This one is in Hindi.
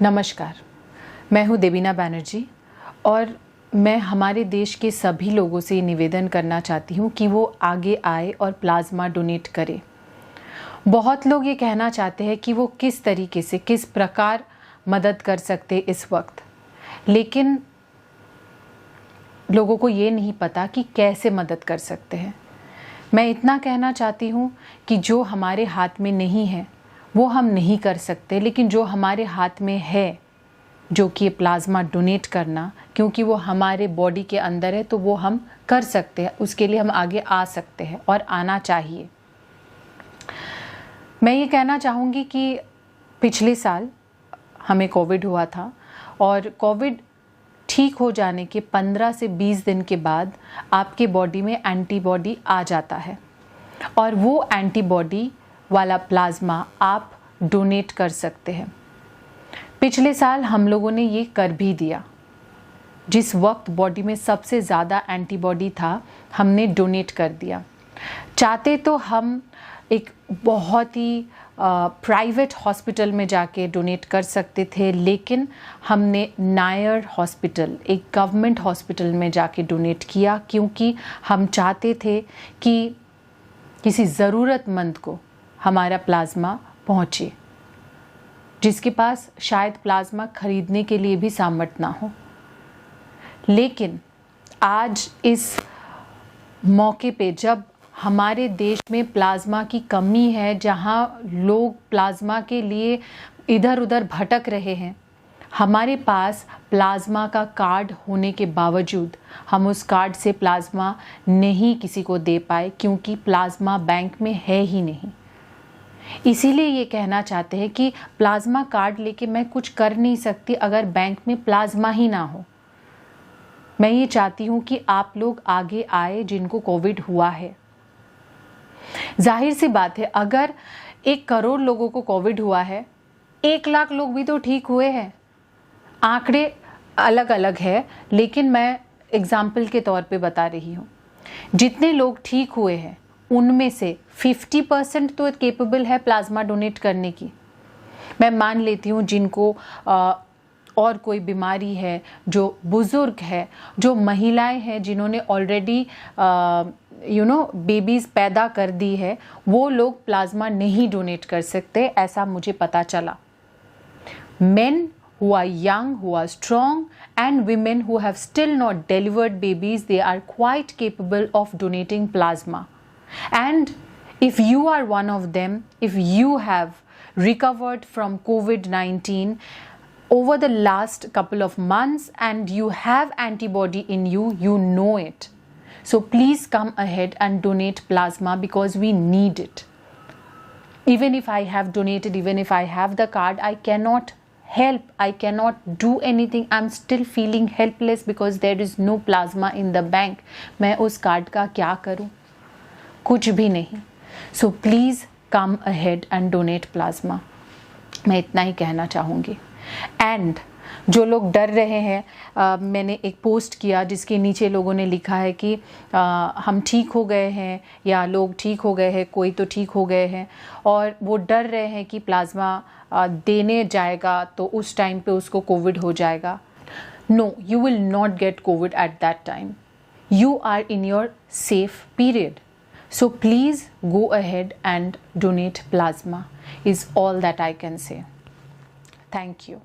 नमस्कार, मैं हूँ देवीना बैनर्जी और मैं हमारे देश के सभी लोगों से निवेदन करना चाहती हूँ कि वो आगे आए और प्लाज्मा डोनेट करें। बहुत लोग ये कहना चाहते हैं कि वो किस तरीके से, किस प्रकार मदद कर सकते इस वक्त, लेकिन लोगों को ये नहीं पता कि कैसे मदद कर सकते हैं। मैं इतना कहना चाहती हूँ कि जो हमारे हाथ में नहीं है वो हम नहीं कर सकते, लेकिन जो हमारे हाथ में है, जो कि प्लाज्मा डोनेट करना, क्योंकि वो हमारे बॉडी के अंदर है, तो वो हम कर सकते हैं। उसके लिए हम आगे आ सकते हैं और आना चाहिए। मैं ये कहना चाहूँगी कि पिछले साल हमें कोविड हुआ था और कोविड ठीक हो जाने के 15 से 20 दिन के बाद आपके बॉडी में एंटीबॉडी आ जाता है और वो एंटीबॉडी वाला प्लाज्मा आप डोनेट कर सकते हैं। पिछले साल हम लोगों ने ये कर भी दिया। जिस वक्त बॉडी में सबसे ज़्यादा एंटीबॉडी था, हमने डोनेट कर दिया। चाहते तो हम एक बहुत ही प्राइवेट हॉस्पिटल में जाके डोनेट कर सकते थे, लेकिन हमने नायर हॉस्पिटल, एक गवर्नमेंट हॉस्पिटल में जाके डोनेट किया, क्योंकि हम चाहते थे कि किसी ज़रूरतमंद को हमारा प्लाज्मा पहुँचे, जिसके पास शायद प्लाज्मा खरीदने के लिए भी सामर्थ्य ना हो। लेकिन आज इस मौके पे, जब हमारे देश में प्लाज्मा की कमी है, जहाँ लोग प्लाज्मा के लिए इधर उधर भटक रहे हैं, हमारे पास प्लाज्मा का कार्ड होने के बावजूद हम उस कार्ड से प्लाज्मा नहीं किसी को दे पाए, क्योंकि प्लाज्मा बैंक में है ही नहीं। इसीलिए ये कहना चाहते हैं कि प्लाज्मा कार्ड लेके मैं कुछ कर नहीं सकती अगर बैंक में प्लाज्मा ही ना हो। मैं ये चाहती हूँ कि आप लोग आगे आए जिनको कोविड हुआ है। जाहिर सी बात है, अगर 1 करोड़ लोगों को कोविड हुआ है, 1 लाख लोग भी तो ठीक हुए हैं। आंकड़े अलग अलग है, लेकिन मैं एग्जाम्पल के तौर पे बता रही हूँ। जितने लोग ठीक हुए हैं उनमें से 50% तो केपेबल है प्लाज्मा डोनेट करने की। मैं मान लेती हूँ जिनको और कोई बीमारी है, जो बुज़ुर्ग है, जो महिलाएं हैं जिन्होंने ऑलरेडी बेबीज़ पैदा कर दी है, वो लोग प्लाज्मा नहीं डोनेट कर सकते, ऐसा मुझे पता चला। Men who are young, who are strong, and women who have still not delivered babies, they are quite capable of donating plasma. And if you are one of them, if you have recovered from COVID-19 over the last couple of months and you have antibody in you, you know it. So please come ahead and donate plasma, because we need it. Even if I have donated, even if I have the card, I cannot help, I cannot do anything. I'm still feeling helpless because there is no plasma in the bank. मैं उस कार्ड का क्या करूं? कुछ भी नहीं। So please come ahead and donate plasma. मैं इतना ही कहना चाहूँगी। एंड जो लोग डर रहे हैं, मैंने एक पोस्ट किया जिसके नीचे लोगों ने लिखा है कि हम ठीक हो गए हैं, या लोग ठीक हो गए हैं, कोई तो ठीक हो गए हैं, और वो डर रहे हैं कि प्लाज्मा देने जाएगा तो उस टाइम पे उसको कोविड हो जाएगा। No, you will not get Covid at that time. You are in your safe period. So please go ahead and donate plasma is all that I can say. Thank you.